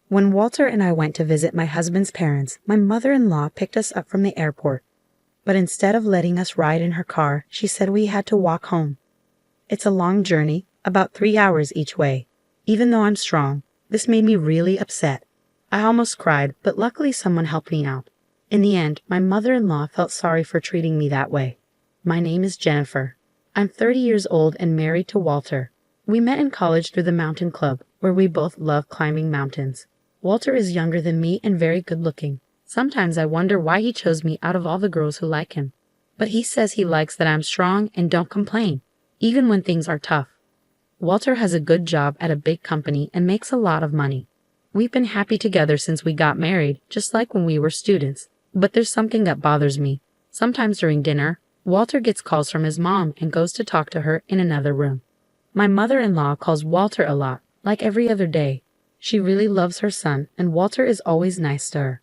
When Walter and I went to visit my husband's parents, my mother-in-law picked us up from the airport. But instead of letting us ride in her car, she said we had to walk home. It's a long journey, about 3 hours each way. Even though I'm strong, this made me really upset. I almost cried, but luckily someone helped me out. In the end, my mother-in-law felt sorry for treating me that way. My name is Jennifer. I'm 30 years old and married to Walter. We met in college through the mountain club, where we both love climbing mountains. Walter is younger than me and very good-looking. Sometimes I wonder why he chose me out of all the girls who like him. But he says he likes that I'm strong and don't complain, even when things are tough. Walter has a good job at a big company and makes a lot of money. We've been happy together since we got married, just like when we were students. But there's something that bothers me. Sometimes during dinner, Walter gets calls from his mom and goes to talk to her in another room. My mother-in-law calls Walter a lot, like every other day. She really loves her son, and Walter is always nice to her.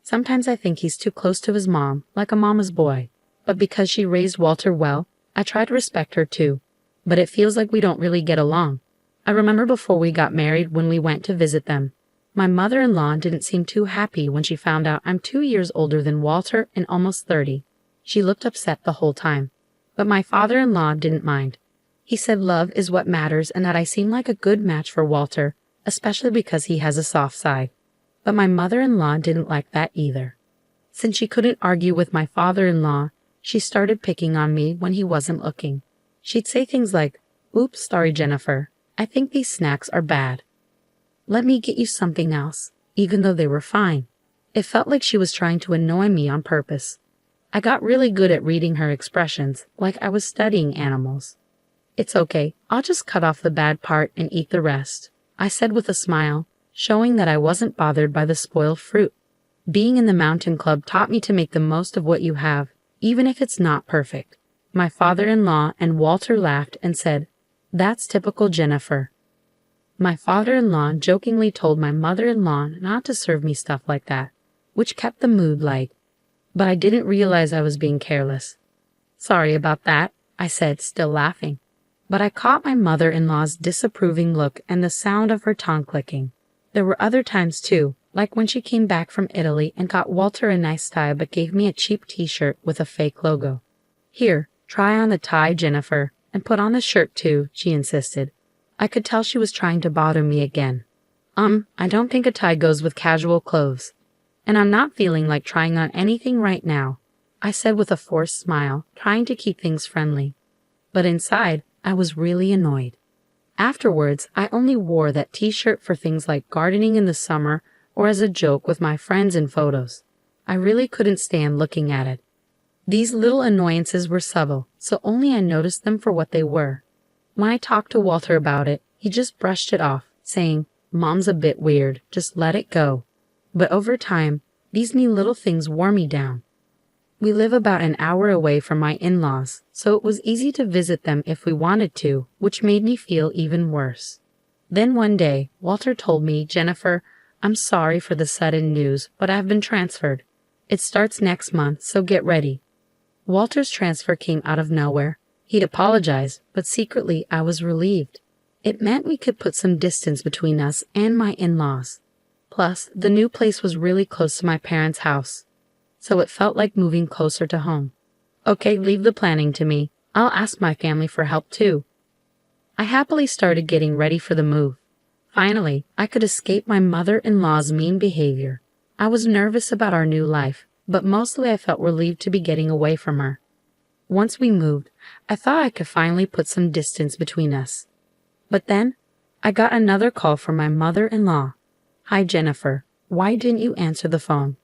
Sometimes I think he's too close to his mom, like a mama's boy. But because she raised Walter well, I try to respect her too. But it feels like we don't really get along. I remember before we got married when we went to visit them. My mother-in-law didn't seem too happy when she found out I'm 2 years older than Walter and almost 30. She looked upset the whole time. But my father-in-law didn't mind. He said love is what matters and that I seem like a good match for Walter, especially because he has a soft side. But my mother-in-law didn't like that either. Since she couldn't argue with my father-in-law, she started picking on me when he wasn't looking. She'd say things like, "Oops, sorry Jennifer, I think these snacks are bad. Let me get you something else," even though they were fine. It felt like she was trying to annoy me on purpose. I got really good at reading her expressions, like I was studying animals. "It's okay, I'll just cut off the bad part and eat the rest," I said with a smile, showing that I wasn't bothered by the spoiled fruit. Being in the mountain club taught me to make the most of what you have, even if it's not perfect. My father-in-law and Walter laughed and said, "That's typical Jennifer." My father-in-law jokingly told my mother-in-law not to serve me stuff like that, which kept the mood light. But I didn't realize I was being careless. "Sorry about that," I said, still laughing. But I caught my mother-in-law's disapproving look and the sound of her tongue clicking. There were other times too, like when she came back from Italy and got Walter a nice tie but gave me a cheap t-shirt with a fake logo. "Here, try on the tie, Jennifer, and put on the shirt too," she insisted. I could tell she was trying to bother me again. I don't think a tie goes with casual clothes. And I'm not feeling like trying on anything right now," I said with a forced smile, trying to keep things friendly. But inside, I was really annoyed. Afterwards, I only wore that t-shirt for things like gardening in the summer or as a joke with my friends in photos. I really couldn't stand looking at it. These little annoyances were subtle, so only I noticed them for what they were. When I talked to Walter about it, he just brushed it off, saying, "Mom's a bit weird, just let it go." But over time, these mean little things wore me down. We live about an hour away from my in-laws, so it was easy to visit them if we wanted to, which made me feel even worse. Then one day, Walter told me, "Jennifer, I'm sorry for the sudden news, but I've been transferred. It starts next month, so get ready." Walter's transfer came out of nowhere. He'd apologized, but secretly I was relieved. It meant we could put some distance between us and my in-laws. Plus, the new place was really close to my parents' house, so it felt like moving closer to home. "Okay, leave the planning to me. I'll ask my family for help too." I happily started getting ready for the move. Finally, I could escape my mother-in-law's mean behavior. I was nervous about our new life, but mostly I felt relieved to be getting away from her. Once we moved, I thought I could finally put some distance between us. But then, I got another call from my mother-in-law. "Hi Jennifer, why didn't you answer the phone?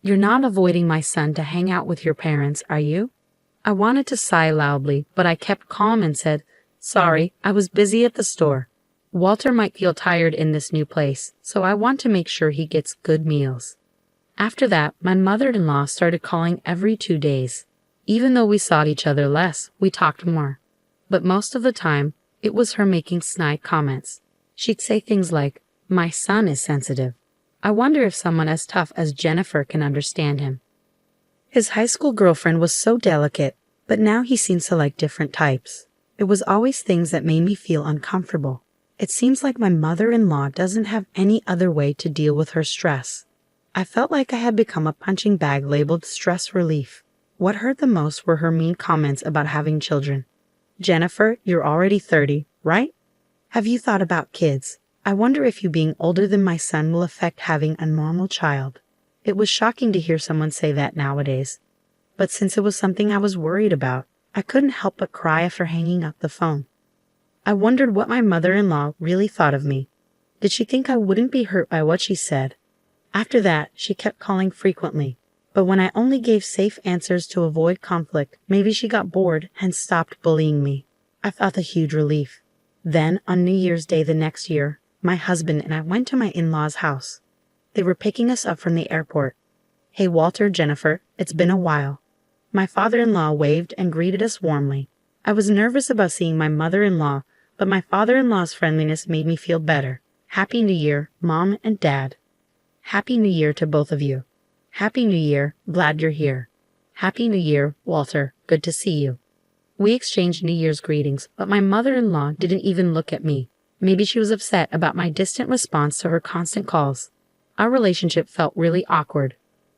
You're not avoiding my son to hang out with your parents, are you?" I wanted to sigh loudly, but I kept calm and said, "Sorry, I was busy at the store. Walter might feel tired in this new place, so I want to make sure he gets good meals." After that, my mother-in-law started calling every 2 days. Even though we saw each other less, we talked more. But most of the time, it was her making snide comments. She'd say things like, "My son is sensitive. I wonder if someone as tough as Jennifer can understand him." His high school girlfriend was so delicate, but now he seems to like different types. It was always things that made me feel uncomfortable. It seems like my mother-in-law doesn't have any other way to deal with her stress. I felt like I had become a punching bag labeled stress relief. What hurt the most were her mean comments about having children. Jennifer, you're already 30, right? Have you thought about kids? I wonder if you being older than my son will affect having a normal child. It was shocking to hear someone say that nowadays. But since it was something I was worried about, I couldn't help but cry after hanging up the phone. I wondered what my mother-in-law really thought of me. Did she think I wouldn't be hurt by what she said? After that, she kept calling frequently. But when I only gave safe answers to avoid conflict, maybe she got bored and stopped bullying me. I felt a huge relief. Then, on New Year's Day the next year, my husband and I went to my in-laws' house. They were picking us up from the airport. Hey Walter, Jennifer, it's been a while. My father-in-law waved and greeted us warmly. I was nervous about seeing my mother-in-law, but my father-in-law's friendliness made me feel better. Happy New Year, Mom and Dad. Happy New Year to both of you. Happy New Year, glad you're here. Happy New Year, Walter, good to see you. We exchanged New Year's greetings, but my mother-in-law didn't even look at me. Maybe she was upset about my distant response to her constant calls. Our relationship felt really awkward.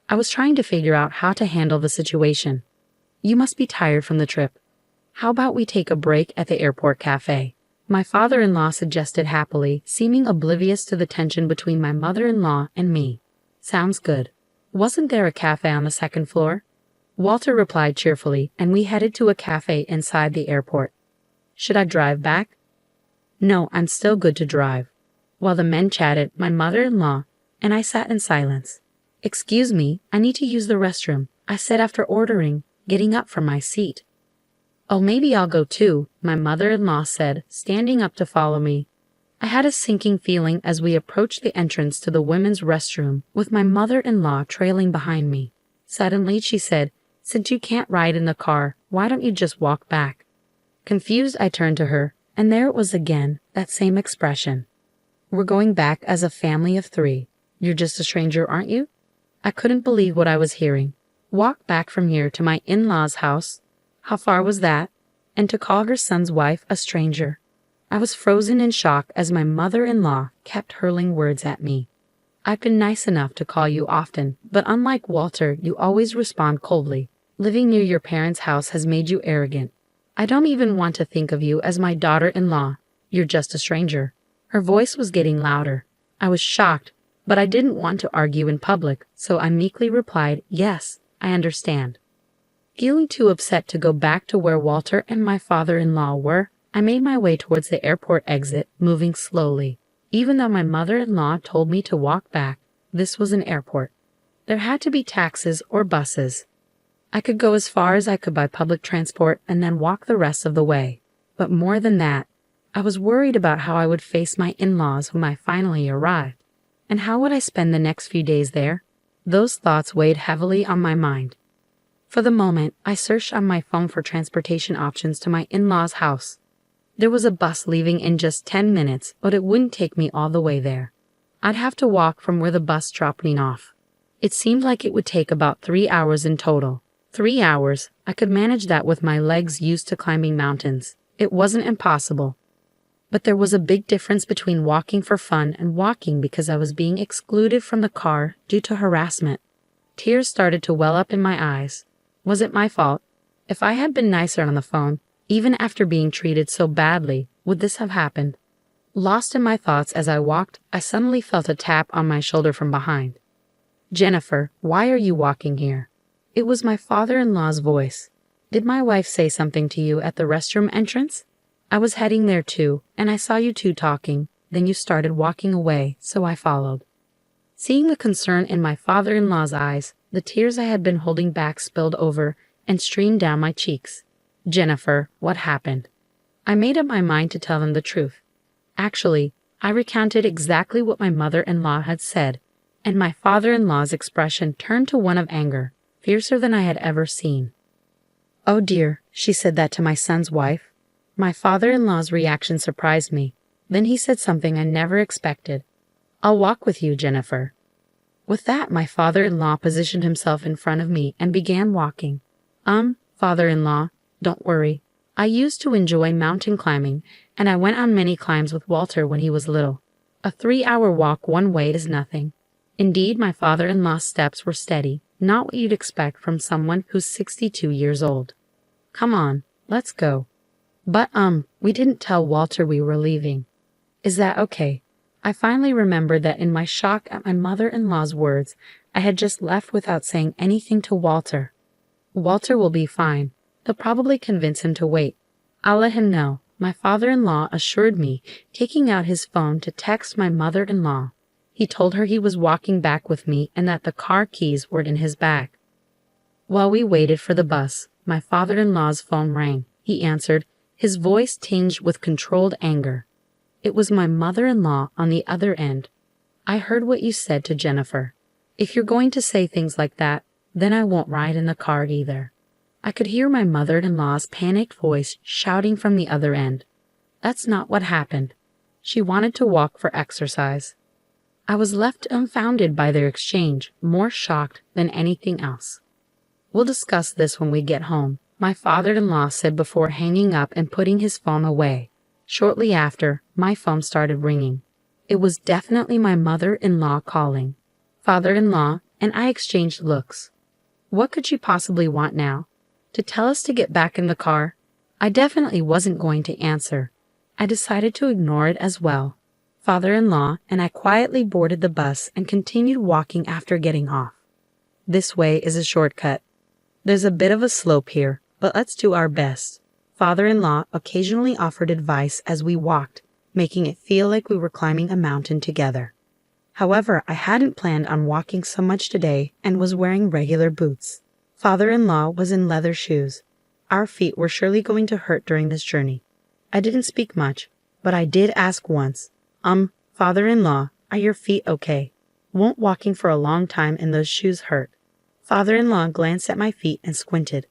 I was trying to figure out how to handle the situation. You must be tired from the trip. How about we take a break at the airport cafe? My father-in-law suggested happily, seeming oblivious to the tension between my mother-in-law and me. Sounds good. Wasn't there a cafe on the second floor? Walter replied cheerfully, and we headed to a cafe inside the airport. Should I drive back? No, I'm still good to drive. While the men chatted, my mother-in-law and I sat in silence. Excuse me, I need to use the restroom, I said after ordering, getting up from my seat. Oh, maybe I'll go too, my mother-in-law said, standing up to follow me. I had a sinking feeling as we approached the entrance to the women's restroom, with my mother-in-law trailing behind me. Suddenly she said, since you can't ride in the car, why don't you just walk back? Confused, I turned to her, and there it was again, that same expression. We're going back as a family of 3. You're just a stranger, aren't you? I couldn't believe what I was hearing. Walk back from here to my in-laws' house? How far was that? And to call her son's wife a stranger? I was frozen in shock as my mother-in-law kept hurling words at me. I've been nice enough to call you often, but unlike Walter, you always respond coldly. Living near your parents' house has made you arrogant. I don't even want to think of you as my daughter-in-law. You're just a stranger. Her voice was getting louder. I was shocked, but I didn't want to argue in public, so I meekly replied, yes, I understand. Feeling too upset to go back to where Walter and my father-in-law were, I made my way towards the airport exit, moving slowly. Even though my mother-in-law told me to walk back, this was an airport. There had to be taxis or buses. I could go as far as I could by public transport and then walk the rest of the way. But more than that, I was worried about how I would face my in-laws when I finally arrived. And how would I spend the next few days there? Those thoughts weighed heavily on my mind. For the moment, I searched on my phone for transportation options to my in-laws' house. There was a bus leaving in just 10 minutes, but it wouldn't take me all the way there. I'd have to walk from where the bus dropped me off. It seemed like it would take about 3 hours in total. 3 hours, I could manage that with my legs used to climbing mountains. It wasn't impossible. But there was a big difference between walking for fun and walking because I was being excluded from the car due to harassment. Tears started to well up in my eyes. Was it my fault? If I had been nicer on the phone, even after being treated so badly, would this have happened? Lost in my thoughts as I walked, I suddenly felt a tap on my shoulder from behind. Jennifer, why are you walking here? It was my father-in-law's voice. Did my wife say something to you at the restroom entrance? I was heading there too, and I saw you two talking. Then you started walking away, so I followed. Seeing the concern in my father-in-law's eyes, the tears I had been holding back spilled over and streamed down my cheeks. Jennifer, what happened? I made up my mind to tell them the truth. Actually, I recounted exactly what my mother-in-law had said, and my father-in-law's expression turned to one of anger, fiercer than I had ever seen. Oh dear, she said that to my son's wife. My father-in-law's reaction surprised me. Then he said something I never expected. I'll walk with you, Jennifer. With that, my father-in-law positioned himself in front of me and began walking. Father-in-law, don't worry. I used to enjoy mountain climbing, and I went on many climbs with Walter when he was little. A 3-hour walk one way is nothing. Indeed, my father-in-law's steps were steady, not what you'd expect from someone who's 62 years old. Come on, let's go. But, we didn't tell Walter we were leaving. Is that okay? I finally remembered that in my shock at my mother-in-law's words, I had just left without saying anything to Walter. Walter will be fine. They'll probably convince him to wait. I'll let him know, my father-in-law assured me, taking out his phone to text my mother-in-law. He told her he was walking back with me and that the car keys were in his bag. While we waited for the bus, my father-in-law's phone rang. He answered, his voice tinged with controlled anger. It was my mother-in-law on the other end. I heard what you said to Jennifer. If you're going to say things like that, then I won't ride in the car either. I could hear my mother-in-law's panicked voice shouting from the other end. That's not what happened. She wanted to walk for exercise. I was left dumbfounded by their exchange, more shocked than anything else. We'll discuss this when we get home, my father-in-law said before hanging up and putting his phone away. Shortly after, my phone started ringing. It was definitely my mother-in-law calling. Father-in-law and I exchanged looks. What could she possibly want now? To tell us to get back in the car? I definitely wasn't going to answer. I decided to ignore it as well. Father-in-law and I quietly boarded the bus and continued walking after getting off. This way is a shortcut. There's a bit of a slope here, but let's do our best. Father-in-law occasionally offered advice as we walked, making it feel like we were climbing a mountain together. However, I hadn't planned on walking so much today and was wearing regular boots. Father-in-law was in leather shoes. Our feet were surely going to hurt during this journey. I didn't speak much, but I did ask once, Father-in-law, are your feet okay? Won't walking for a long time in those shoes hurt? Father-in-law glanced at my feet and squinted.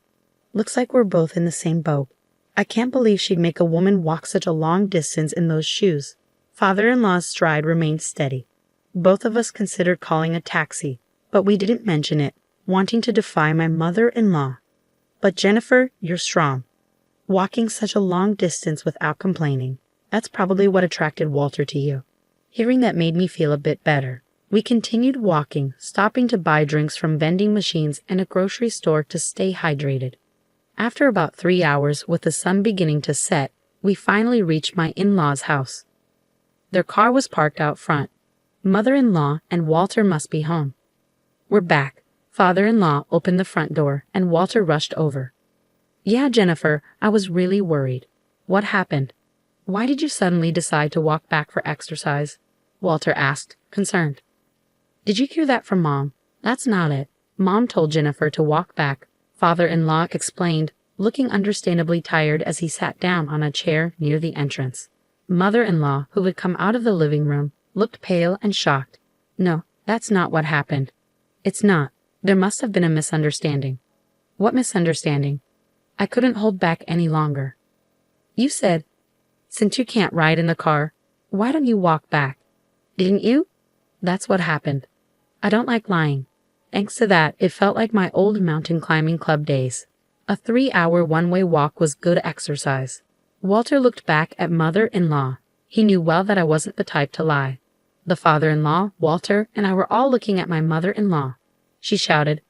Looks like we're both in the same boat. I can't believe she'd make a woman walk such a long distance in those shoes. Father-in-law's stride remained steady. Both of us considered calling a taxi, but we didn't mention it, wanting to defy my mother-in-law. But Jennifer, you're strong. Walking such a long distance without complaining. That's probably what attracted Walter to you. Hearing that made me feel a bit better. We continued walking, stopping to buy drinks from vending machines and a grocery store to stay hydrated. After about 3 hours, with the sun beginning to set, we finally reached my in-laws' house. Their car was parked out front. Mother-in-law and Walter must be home. We're back. Father-in-law opened the front door, and Walter rushed over. Yeah, Jennifer, I was really worried. What happened? Why did you suddenly decide to walk back for exercise? Walter asked, concerned. Did you hear that from Mom? That's not it. Mom told Jennifer to walk back, Father-in-law explained, looking understandably tired as he sat down on a chair near the entrance. Mother-in-law, who had come out of the living room, looked pale and shocked. No, that's not what happened. It's not. There must have been a misunderstanding. What misunderstanding? I couldn't hold back any longer. You said, since you can't ride in the car, why don't you walk back? Didn't you? That's what happened. I don't like lying. Thanks to that, it felt like my old mountain climbing club days. A 3-hour one-way walk was good exercise. Walter looked back at mother-in-law. He knew well that I wasn't the type to lie. The father-in-law, Walter, and I were all looking at my mother-in-law. She shouted,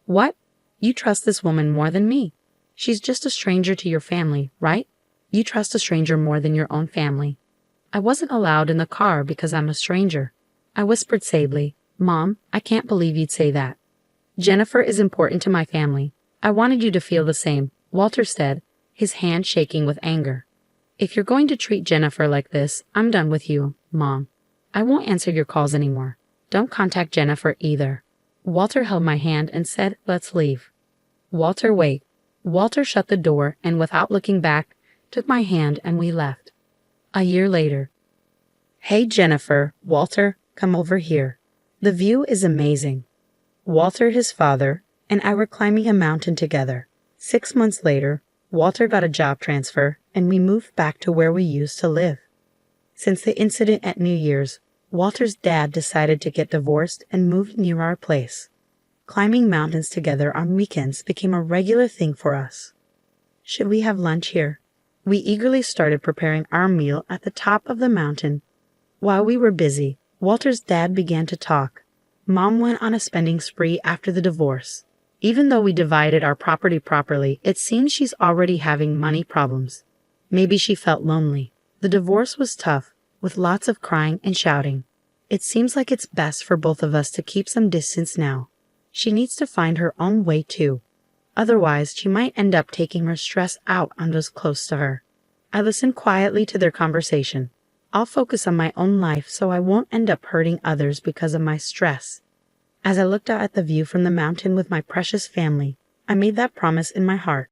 What? You trust this woman more than me. She's just a stranger to your family, right? You trust a stranger more than your own family. I wasn't allowed in the car because I'm a stranger. I whispered sadly, Mom, I can't believe you'd say that. Jennifer is important to my family. I wanted you to feel the same, Walter said, his hand shaking with anger. If you're going to treat Jennifer like this, I'm done with you, Mom. I won't answer your calls anymore. Don't contact Jennifer either. Walter held my hand and said, Let's leave. Walter, wait. Walter shut the door and without looking back, took my hand and we left. A year later. Hey Jennifer, Walter, come over here. The view is amazing. Walter, his father, and I were climbing a mountain together. 6 months later, Walter got a job transfer and we moved back to where we used to live. Since the incident at New Year's, Walter's dad decided to get divorced and moved near our place. Climbing mountains together on weekends became a regular thing for us. Should we have lunch here? We eagerly started preparing our meal at the top of the mountain. While we were busy, Walter's dad began to talk. Mom went on a spending spree after the divorce. Even though we divided our property properly, it seems she's already having money problems. Maybe she felt lonely. The divorce was tough, with lots of crying and shouting. It seems like it's best for both of us to keep some distance now. She needs to find her own way too. Otherwise, she might end up taking her stress out on those close to her. I listened quietly to their conversation. I'll focus on my own life so I won't end up hurting others because of my stress. As I looked out at the view from the mountain with my precious family, I made that promise in my heart.